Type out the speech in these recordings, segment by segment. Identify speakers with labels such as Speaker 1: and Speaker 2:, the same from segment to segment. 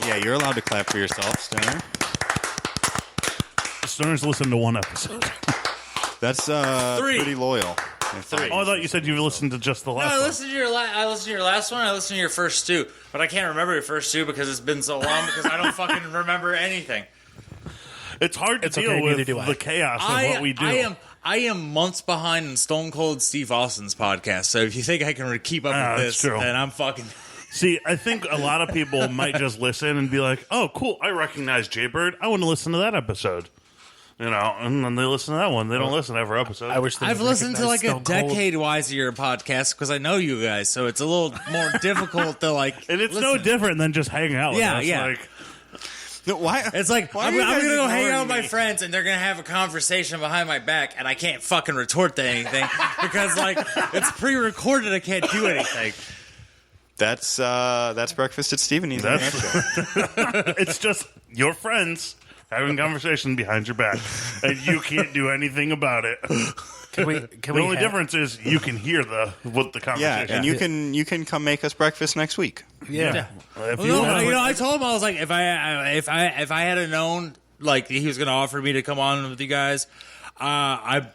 Speaker 1: Yeah, you're allowed to clap for yourself, Stoner.
Speaker 2: Stoners listen to one episode.
Speaker 1: That's pretty loyal.
Speaker 3: Three.
Speaker 2: Oh, I thought you said you listened to just the last
Speaker 3: No, I
Speaker 2: one.
Speaker 3: listened to your last one. I listened to your first two, but I can't remember your first two because it's been so long because I don't fucking remember anything.
Speaker 2: It's hard to deal
Speaker 4: okay,
Speaker 2: with
Speaker 4: neither do I.
Speaker 2: the chaos of what we do.
Speaker 3: I am months behind in Stone Cold Steve Austin's podcast. So if you think I can keep up with
Speaker 2: that's
Speaker 3: this,
Speaker 2: true.
Speaker 3: then I'm fucking.
Speaker 2: See, I think a lot of people might just listen and be like, "Oh, cool! I recognize Jaybird. I want to listen to that episode." You know, and then they listen to that one. They don't listen to every episode.
Speaker 4: I wish they
Speaker 3: I've
Speaker 4: would
Speaker 3: listened to like
Speaker 4: recognize
Speaker 3: a
Speaker 4: Stone Cold.
Speaker 3: decade-wise of your podcast because I know you guys, so it's a little more difficult to like.
Speaker 2: and it's no
Speaker 3: listen.
Speaker 2: different than just hanging out with
Speaker 3: Yeah,
Speaker 2: us.
Speaker 3: yeah.
Speaker 2: Like,
Speaker 1: No, why?
Speaker 3: It's like,
Speaker 1: Why
Speaker 3: I'm
Speaker 1: are you
Speaker 3: going to
Speaker 1: guys
Speaker 3: go hang out with
Speaker 1: ignoring
Speaker 3: my
Speaker 1: me?
Speaker 3: friends, and they're going to have a conversation behind my back, and I can't fucking retort to anything because, like, it's pre-recorded. I can't do anything.
Speaker 1: That's breakfast at Steveny.
Speaker 2: it's just your friends having conversation behind your back, and you can't do anything about it. The only difference is you can hear what the conversation.
Speaker 1: Yeah, and you can come make us breakfast next week.
Speaker 4: Yeah.
Speaker 2: If
Speaker 3: Well,
Speaker 2: you
Speaker 3: no,
Speaker 2: want-
Speaker 3: you know, I told him I was like, if I had known like he was going to offer me to come on with you guys, and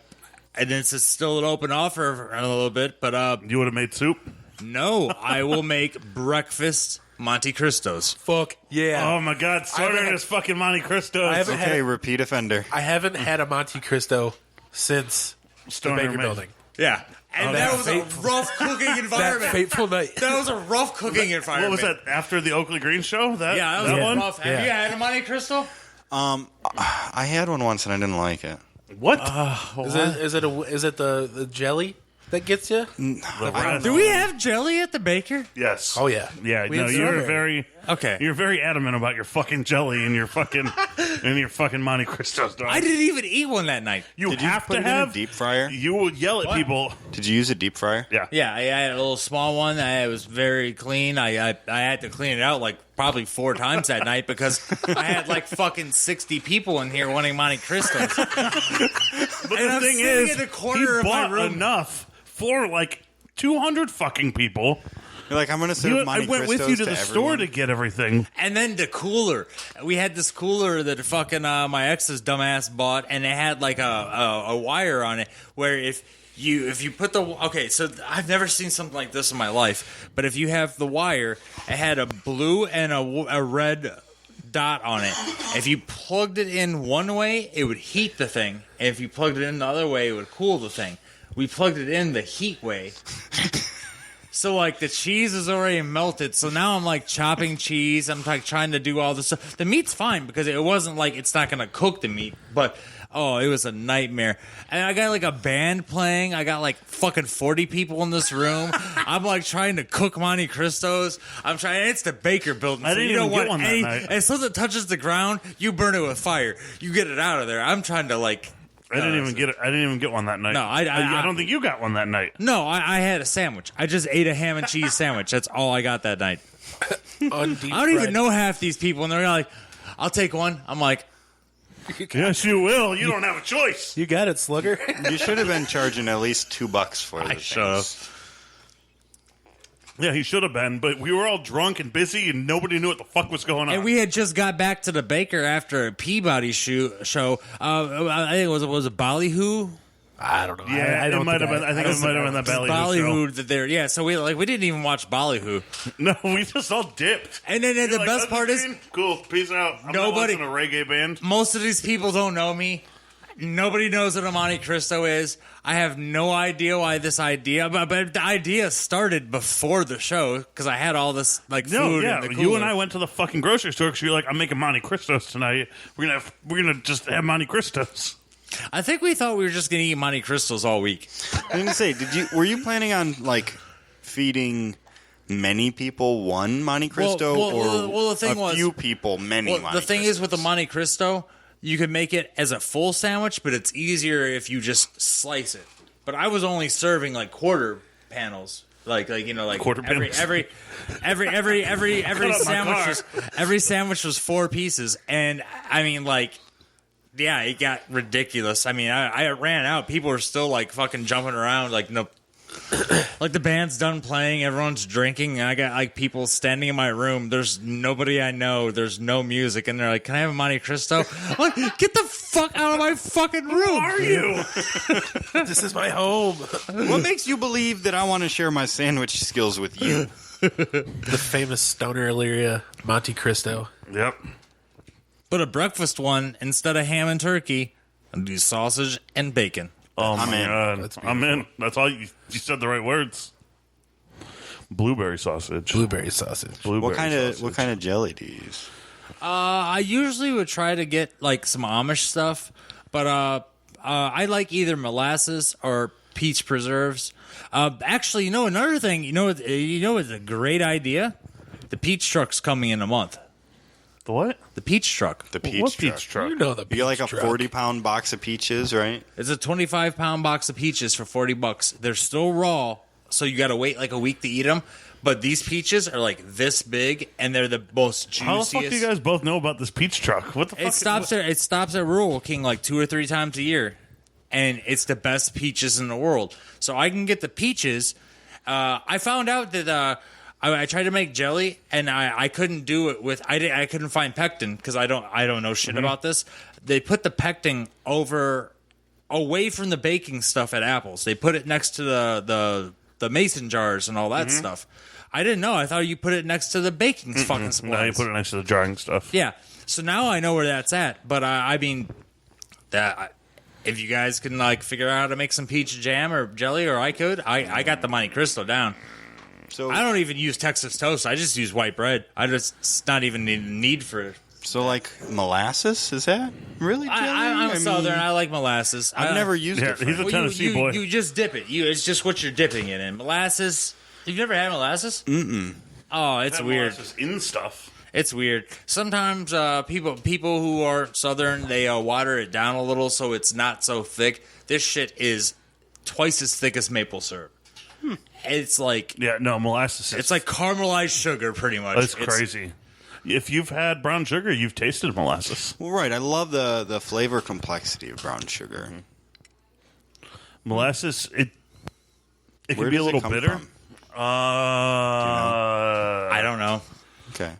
Speaker 3: it's still an open offer for a little bit, but
Speaker 2: you would have made soup.
Speaker 3: no, I will make breakfast Monte Cristos.
Speaker 4: Fuck yeah.
Speaker 2: Oh my God, starter
Speaker 4: haven't-
Speaker 2: is fucking Monte Cristo.
Speaker 4: I haven't
Speaker 1: Okay,
Speaker 4: had
Speaker 1: repeat offender.
Speaker 4: I haven't had a Monte Cristo since the
Speaker 2: Stoner
Speaker 4: Baker
Speaker 2: made-
Speaker 4: Building.
Speaker 3: Yeah, and that was a rough cooking
Speaker 4: That
Speaker 3: environment.
Speaker 4: fateful night.
Speaker 3: That was a rough cooking
Speaker 2: What
Speaker 3: environment.
Speaker 2: was that after the Oakley Green show?
Speaker 3: Yeah, that was
Speaker 2: one.
Speaker 3: rough. Have you had a Monte Cristo?
Speaker 1: I had one once and I didn't like it.
Speaker 2: What?
Speaker 4: Is it the jelly that gets you?
Speaker 3: Do we have jelly at the baker?
Speaker 2: Yes.
Speaker 4: Oh yeah.
Speaker 2: Yeah.
Speaker 4: We
Speaker 2: No,
Speaker 4: had
Speaker 2: you're
Speaker 4: strawberry.
Speaker 2: very
Speaker 3: Okay.
Speaker 2: You're very adamant about your fucking jelly and your fucking Monte Cristos. Dog.
Speaker 3: I didn't even eat one that night.
Speaker 2: You
Speaker 1: Did you
Speaker 2: have
Speaker 1: put
Speaker 2: to
Speaker 1: it in a
Speaker 2: have
Speaker 1: deep fryer?
Speaker 2: You will yell at people.
Speaker 1: Did you use a deep fryer?
Speaker 2: Yeah.
Speaker 3: Yeah, I had a little small one. It was very clean. I had to clean it out like probably 4 times that night because I had like fucking 60 people in here wanting Monte Cristos.
Speaker 2: But
Speaker 3: And
Speaker 2: the
Speaker 3: I'm
Speaker 2: thing
Speaker 3: sitting
Speaker 2: is,
Speaker 3: in the corner
Speaker 2: he
Speaker 3: of my
Speaker 2: bought
Speaker 3: room.
Speaker 2: enough for like 200 fucking people.
Speaker 1: You're like, I'm going to serve
Speaker 2: I
Speaker 1: Monte
Speaker 2: went with
Speaker 1: Cristos
Speaker 2: you to the store
Speaker 1: everyone.
Speaker 2: to get everything.
Speaker 3: And then the cooler. We had this cooler that fucking my ex's dumbass bought, and it had like a wire on it where if you put the so I've never seen something like this in my life, but if you have the wire, it had a blue and a red dot on it. If you plugged it in one way, it would heat the thing, and if you plugged it in the other way, it would cool the thing. We plugged it in the heat way. So, like, the cheese is already melted. So now I'm, like, chopping cheese. I'm, like, trying to do all this stuff. The meat's fine because it wasn't, like, it's not going to cook the meat. But, oh, it was a nightmare. And I got, like, a band playing. I got, like, fucking 40 people in this room. I'm, like, trying to cook Monte Cristos. I'm trying. It's the Baker Building.
Speaker 2: I
Speaker 3: so
Speaker 2: didn't
Speaker 3: you don't
Speaker 2: even get
Speaker 3: want
Speaker 2: one that
Speaker 3: any.
Speaker 2: night.
Speaker 3: As soon as it touches the ground, you burn it with fire. You get it out of there. I'm trying to, like...
Speaker 2: I didn't even get it. I didn't even get one that night.
Speaker 3: No,
Speaker 2: I don't think you got one that night.
Speaker 3: No, I had a sandwich. I just ate a ham and cheese sandwich. That's all I got that night. I don't even know half these people, and they're like, I'll take one. I'm like,
Speaker 2: Yes, you will. You don't have a choice.
Speaker 4: You got it, Slugger.
Speaker 1: You should have been charging at least $2 for the things.
Speaker 2: Yeah, he should have been, but we were all drunk and busy, and nobody knew what the fuck was going on.
Speaker 3: and we had just got back to the Baker after a Peabody show. I think it was a Ballyhoo.
Speaker 4: I don't know.
Speaker 2: yeah,
Speaker 4: I don't
Speaker 2: it might have
Speaker 4: think
Speaker 2: been. I think it might have been that Ballyhoo show.
Speaker 3: Ballyhoo that they're so we didn't even watch Ballyhoo.
Speaker 2: No, we just all dipped.
Speaker 3: And then the
Speaker 2: You're like,
Speaker 3: best part is
Speaker 2: cool. Peace out. I'm
Speaker 3: Nobody-
Speaker 2: not watching a reggae band.
Speaker 3: most of these people don't know me. Nobody knows what a Monte Cristo is. I have no idea why this idea, but the idea started before the show because I had all this like
Speaker 2: No,
Speaker 3: food.
Speaker 2: yeah,
Speaker 3: in the
Speaker 2: you and
Speaker 3: cooler.
Speaker 2: I went to the fucking grocery store because you're like, I'm making Monte Cristos tonight. We're gonna just have Monte Cristos.
Speaker 3: I think we thought we were just gonna eat Monte Cristos all week.
Speaker 1: I didn't say, were you planning on, like, feeding many people one Monte Cristo
Speaker 3: well, the thing
Speaker 1: a
Speaker 3: was-
Speaker 1: few people many
Speaker 3: Well,
Speaker 1: Monte
Speaker 3: the thing is with the
Speaker 1: Cristos?
Speaker 3: Monte Cristo, you can make it as a full sandwich, but it's easier if you just slice it. But I was only serving like quarter panels, like
Speaker 2: Quarter panels?
Speaker 3: every
Speaker 2: my
Speaker 3: sandwich
Speaker 2: car.
Speaker 3: every sandwich was 4 pieces, and I mean like. Yeah, it got ridiculous. I mean, I ran out. People were still like fucking jumping around. Like, no, Like the band's done playing, everyone's drinking, and I got like people standing in my room. There's nobody I know. There's no music, and they're like, "Can I have a Monte Cristo?" I'm like, get the fuck out of my fucking room!
Speaker 2: Who are you?
Speaker 4: This is my home.
Speaker 1: What makes you believe that I want to share my sandwich skills with you?
Speaker 4: The famous stoner Illyria Monte Cristo.
Speaker 2: Yep.
Speaker 3: But a breakfast one instead of ham and turkey, and do sausage and bacon.
Speaker 2: Oh
Speaker 1: I'm
Speaker 2: my
Speaker 1: in.
Speaker 2: god, I'm in. That's all you said the right words. Blueberry sausage.
Speaker 4: Blueberry sausage.
Speaker 1: What kind of jelly do you use?
Speaker 3: I usually would try to get like some Amish stuff, but I like either molasses or peach preserves. Actually, another thing, it's a great idea. The peach truck's coming in a month.
Speaker 2: The what?
Speaker 3: The peach truck.
Speaker 1: The peach
Speaker 2: What
Speaker 1: truck.
Speaker 2: peach truck?
Speaker 4: You know the
Speaker 1: You get like a
Speaker 4: truck.
Speaker 1: 40-pound box of peaches, right?
Speaker 3: It's a 25-pound box of peaches for $40. They're still raw, so you got to wait like a week to eat them. But these peaches are like this big, and they're the most juiciest.
Speaker 2: How the fuck do you guys both know about this peach truck? What the fuck?
Speaker 3: It stops at Rural King like 2 or 3 times a year, and it's the best peaches in the world. So I can get the peaches. I found out that I tried to make jelly, and I couldn't do it with I couldn't find pectin because I don't know shit about this. They put the pectin away from the baking stuff at Apple's. They put it next to the mason jars and all that stuff. I didn't know. I thought you put it next to the baking fucking supplies.
Speaker 2: Now you put it next to the jarring stuff.
Speaker 3: Yeah. So now I know where that's at. But I mean, if you guys can like figure out how to make some peach jam or jelly, or I could, I got the Monte Cristo down.
Speaker 1: So
Speaker 3: I don't even use Texas toast. I just use white bread. It's not even a need for it.
Speaker 1: So like molasses, is that really jelly?
Speaker 3: I'm
Speaker 1: I
Speaker 3: Southern.
Speaker 1: mean,
Speaker 3: I like molasses.
Speaker 1: I've never used
Speaker 2: Yeah,
Speaker 1: it. For
Speaker 2: he's a
Speaker 3: Well,
Speaker 2: Tennessee boy.
Speaker 3: You just dip it. It's just what you're dipping it in. Molasses. You've never had molasses? Mm-mm. Oh, it's
Speaker 2: That
Speaker 3: weird.
Speaker 2: molasses in stuff.
Speaker 3: It's weird. Sometimes people who are Southern, they water it down a little so it's not so thick. This shit is twice as thick as maple syrup. It's like
Speaker 2: Yeah, no, molasses.
Speaker 3: it's like caramelized sugar, pretty much.
Speaker 2: That's crazy. If you've had brown sugar, you've tasted molasses.
Speaker 1: Well, right. I love the flavor complexity of brown sugar.
Speaker 2: Molasses, it
Speaker 1: Where
Speaker 2: can be a
Speaker 1: does it
Speaker 2: little
Speaker 1: come
Speaker 2: bitter.
Speaker 1: from?
Speaker 3: I don't know.
Speaker 1: Okay.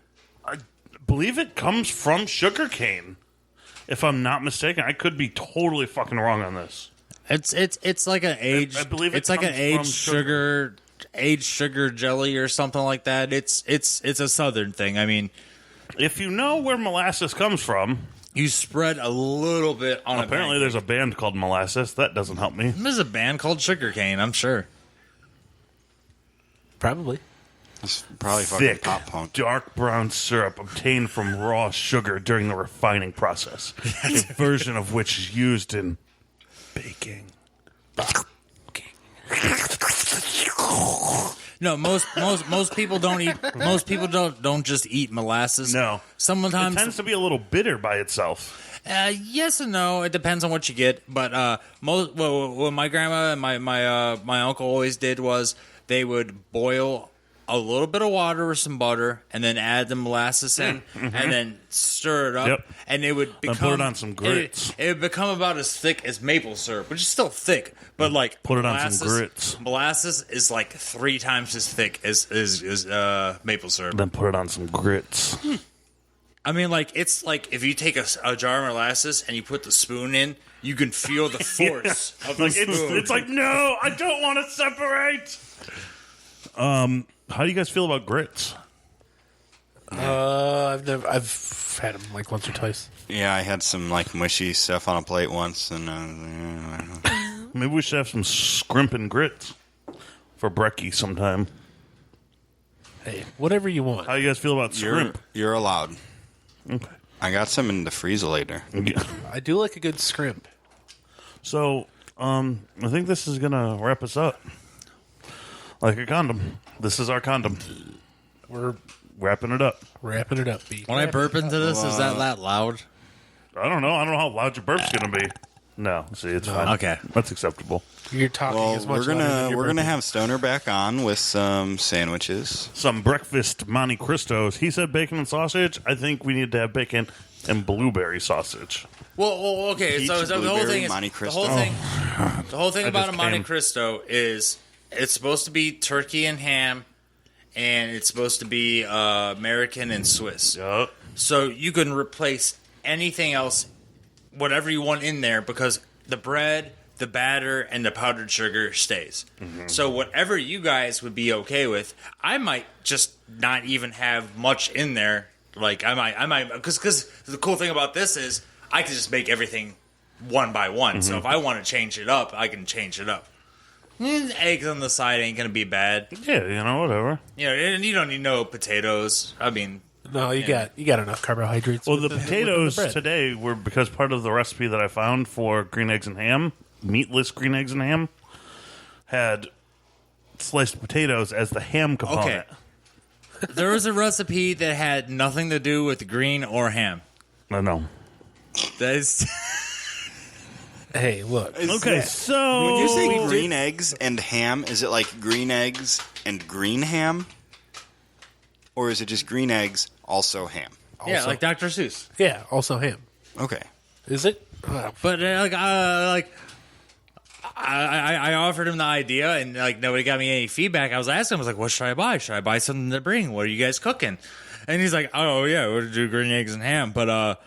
Speaker 2: I believe it comes from sugar cane. If I'm not mistaken, I could be totally fucking wrong on this.
Speaker 3: It's like an aged.
Speaker 2: I believe it
Speaker 3: it's like an
Speaker 2: comes from
Speaker 3: aged sugar jelly or something like that. It's a Southern thing. I mean,
Speaker 2: If you know where molasses comes from,
Speaker 3: you spread a little bit on.
Speaker 2: apparently there's a band called Molasses. That doesn't help me.
Speaker 3: There's a band called Sugarcane. I'm sure.
Speaker 4: Probably.
Speaker 1: It's probably fucking
Speaker 2: Thick,
Speaker 1: pop punk.
Speaker 2: dark brown syrup obtained from raw sugar during the refining process, a version of which is used in baking.
Speaker 3: No, most people don't eat. Most people don't just eat molasses.
Speaker 2: No. It
Speaker 3: Sometimes
Speaker 2: tends to be a little bitter by itself.
Speaker 3: yes and no. It depends on what you get. But what my grandma and my uncle always did was they would boil a little bit of water with some butter, and then add the molasses in, and then stir it up,
Speaker 2: Yep.
Speaker 3: and it would become.
Speaker 2: put it on some grits.
Speaker 3: It would become about as thick as maple syrup, which is still thick, but like
Speaker 2: Put it on some grits.
Speaker 3: Molasses is like 3 times as thick as maple syrup.
Speaker 2: Then put it on some grits.
Speaker 3: I mean, like it's like if you take a jar of molasses and you put the spoon in, you can feel the force of the
Speaker 2: Like
Speaker 3: spoon.
Speaker 2: it's like, no, I don't want to separate. How do you guys feel about grits?
Speaker 4: I've had them like once or twice.
Speaker 1: Yeah, I had some like mushy stuff on a plate once, and I don't know.
Speaker 2: Maybe we should have some scrimping grits for brekkie sometime.
Speaker 4: Hey, whatever you want.
Speaker 2: How do you guys feel about scrimp?
Speaker 1: You're allowed.
Speaker 2: Okay.
Speaker 1: I got some in the freezer later.
Speaker 4: I do like a good scrimp.
Speaker 2: So, I think this is gonna wrap us up. Like a condom. This is our condom.
Speaker 4: We're
Speaker 2: Wrapping it up.
Speaker 4: wrapping it up, B.
Speaker 3: When I burp into this, is that loud?
Speaker 2: I don't know. I don't know how loud your burp's gonna be. No, see, it's fine.
Speaker 3: Okay.
Speaker 2: That's acceptable.
Speaker 4: You're talking
Speaker 1: Well,
Speaker 4: as much
Speaker 1: we're
Speaker 4: louder than
Speaker 1: gonna
Speaker 4: you're
Speaker 1: we're gonna
Speaker 4: burping.
Speaker 1: have Stoner back on with some sandwiches.
Speaker 2: Some breakfast Monte Cristos. He said bacon and sausage. I think we need to have bacon and blueberry sausage.
Speaker 3: Well, okay.
Speaker 1: Peach,
Speaker 3: So the whole
Speaker 1: blueberry,
Speaker 3: thing is
Speaker 1: Monte
Speaker 3: the
Speaker 1: Cristo.
Speaker 3: whole thing. The whole thing
Speaker 2: I
Speaker 3: about
Speaker 2: just
Speaker 3: a Monte
Speaker 2: came-
Speaker 3: Cristo is it's supposed to be turkey and ham, and it's supposed to be American and Swiss.
Speaker 2: Yup.
Speaker 3: So you can replace anything else, whatever you want in there, because the bread, the batter, and the powdered sugar stays. Mm-hmm. So whatever you guys would be okay with, I might just not even have much in there. Like I might, because the cool thing about this is I can just make everything one by one. Mm-hmm. So if I want to change it up, I can change it up. Eggs on the side ain't gonna be bad.
Speaker 2: Yeah, whatever.
Speaker 3: And you don't need no potatoes. I mean.
Speaker 4: No, you got enough carbohydrates.
Speaker 2: Well, the potatoes today were because part of the recipe that I found for green eggs and ham, meatless green eggs and ham, had sliced potatoes as the ham component.
Speaker 3: Okay. There was a recipe that had nothing to do with green or ham.
Speaker 2: No.
Speaker 3: That is.
Speaker 4: Hey, look.
Speaker 2: Okay, so
Speaker 1: when you say green eggs and ham, is it like green eggs and green ham? Or is it just green eggs, also ham?
Speaker 3: Yeah, like Dr. Seuss.
Speaker 4: Yeah, also ham.
Speaker 1: Okay.
Speaker 4: Is it?
Speaker 3: But I offered him the idea, and like nobody got me any feedback. I was asking him, I was like, "What should I buy? Should I buy something to bring? What are you guys cooking?" And he's like, "Oh yeah, we're gonna do green eggs and ham, but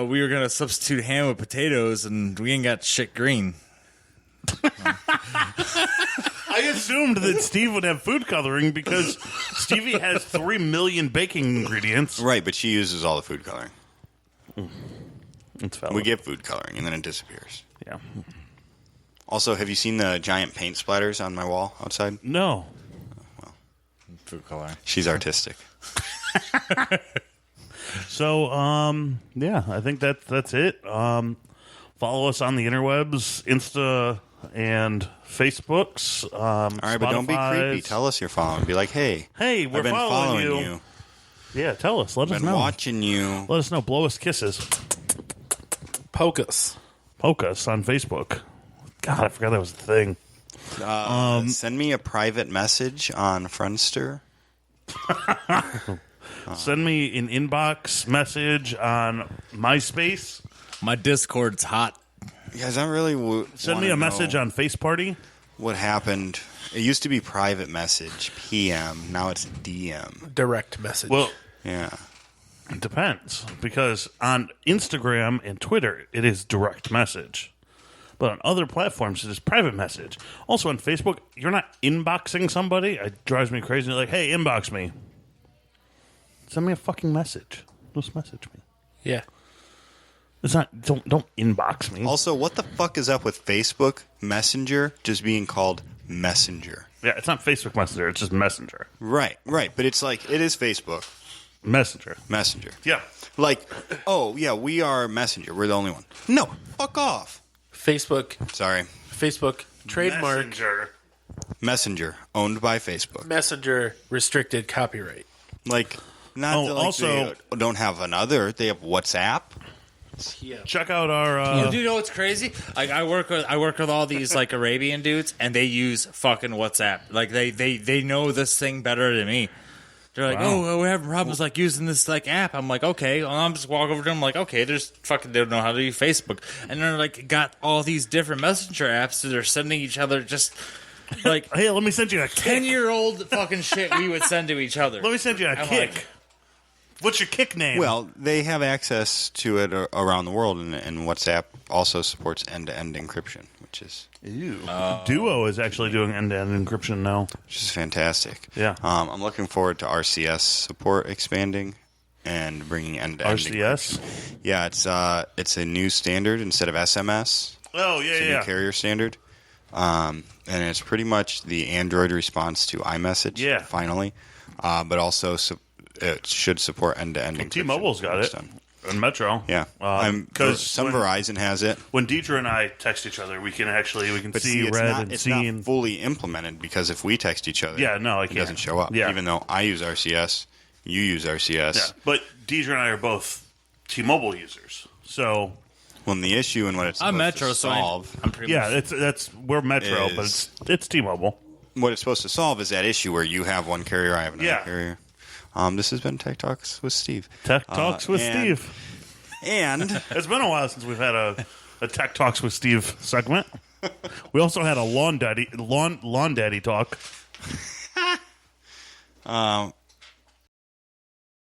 Speaker 3: we were gonna substitute ham with potatoes, and we ain't got shit green."
Speaker 2: I assumed that Steve would have food coloring because Stevie has 3 million baking ingredients.
Speaker 1: Right, but she uses all the food coloring.
Speaker 2: That's valid.
Speaker 1: We get food coloring, and then it disappears.
Speaker 2: Yeah.
Speaker 1: Also, have you seen the giant paint splatters on my wall outside?
Speaker 2: No.
Speaker 3: Food coloring.
Speaker 1: She's artistic.
Speaker 2: So, yeah, I think that's it. Follow us on the interwebs, Insta and Facebooks.
Speaker 1: All right, but don't be creepy. Tell us you're following. Be like, hey,
Speaker 2: we're
Speaker 1: I've been
Speaker 2: following
Speaker 1: you.
Speaker 2: Yeah, tell us. Let us
Speaker 1: Been
Speaker 2: know.
Speaker 1: watching you.
Speaker 2: Let us know. Blow us kisses.
Speaker 4: Poke us.
Speaker 2: Poke us on Facebook. God, I forgot that was a thing.
Speaker 1: Send me a private message on Friendster.
Speaker 2: Send me an inbox message on MySpace.
Speaker 3: My Discord's hot.
Speaker 1: Guys, I really
Speaker 2: Send me a message on Face Party.
Speaker 1: What happened? It used to be private message, PM. Now it's DM.
Speaker 4: Direct message.
Speaker 2: Well,
Speaker 1: Yeah.
Speaker 2: it depends. Because on Instagram and Twitter, it is direct message. But on other platforms, it is private message. Also on Facebook, you're not inboxing somebody. It drives me crazy. You're like, hey, inbox me. Send me a fucking message. Just message me.
Speaker 4: yeah.
Speaker 2: It's not. Don't inbox me.
Speaker 1: Also, what the fuck is up with Facebook Messenger just being called Messenger?
Speaker 2: Yeah, it's not Facebook Messenger. It's just Messenger.
Speaker 1: Right. But it's like, it is Facebook
Speaker 2: Messenger.
Speaker 1: Yeah. Like, oh, yeah, we are Messenger. We're the only one. No, fuck off.
Speaker 4: Facebook trademark.
Speaker 1: Messenger, owned by Facebook.
Speaker 4: Messenger restricted copyright.
Speaker 1: Like, not that, like,
Speaker 2: also,
Speaker 1: they don't have another. They have WhatsApp.
Speaker 4: Yeah.
Speaker 2: check out our.
Speaker 3: Do you know what's crazy? Like I work with all these like Arabian dudes, and they use fucking WhatsApp. Like they know this thing better than me. They're like,
Speaker 2: Wow.
Speaker 3: oh, we're having problems like using this like app. I'm like, okay. Well, I'm just walk over to them like, okay, there's fucking they don't know how to use Facebook, and they're like got all these different messenger apps that they're sending each other just like
Speaker 2: Hey, let me send you a kick.
Speaker 3: 10-year-old fucking shit we would send to each other.
Speaker 2: Let me send you a
Speaker 3: I'm
Speaker 2: kick.
Speaker 3: like-
Speaker 2: What's your kick name?
Speaker 1: Well, they have access to it around the world, and WhatsApp also supports end-to-end encryption, which is
Speaker 2: Duo is actually doing end-to-end encryption now.
Speaker 1: fantastic.
Speaker 2: Yeah.
Speaker 1: I'm looking forward to RCS support expanding and bringing end-to-end
Speaker 2: RCS?
Speaker 1: encryption. Yeah, it's a new standard instead of SMS.
Speaker 2: Oh,
Speaker 1: It's a new carrier standard. And it's pretty much the Android response to iMessage,
Speaker 2: Yeah.
Speaker 1: finally. But also it should support end-to-end encryption.
Speaker 2: T-Mobile's got it.
Speaker 1: Done.
Speaker 2: And Metro.
Speaker 1: Yeah.
Speaker 2: Because
Speaker 1: Some Verizon has it.
Speaker 2: when Deidre and I text each other, we can
Speaker 1: But
Speaker 2: see
Speaker 1: it's
Speaker 2: red
Speaker 1: not,
Speaker 2: and
Speaker 1: it's
Speaker 2: seen.
Speaker 1: not fully implemented because if we text each other,
Speaker 2: Yeah, no, I
Speaker 1: it
Speaker 2: can't.
Speaker 1: doesn't show up.
Speaker 2: Yeah.
Speaker 1: Even though I use RCS, you use RCS.
Speaker 2: Yeah, but Deidre and I are both T-Mobile users. So,
Speaker 1: When the issue and what it's
Speaker 3: I'm
Speaker 1: supposed
Speaker 3: Metro,
Speaker 1: to
Speaker 3: so
Speaker 1: solve,
Speaker 3: I'm pretty
Speaker 2: yeah,
Speaker 3: much.
Speaker 2: we're Metro,
Speaker 1: Is-
Speaker 2: but it's T-Mobile.
Speaker 1: what it's supposed to solve is that issue where you have one carrier, I have another
Speaker 2: Yeah.
Speaker 1: carrier. This has been Tech Talks with Steve.
Speaker 2: Tech Talks with
Speaker 1: and-
Speaker 2: Steve.
Speaker 1: And
Speaker 2: It's been a while since we've had a Tech Talks with Steve segment. We also had a lawn daddy talk.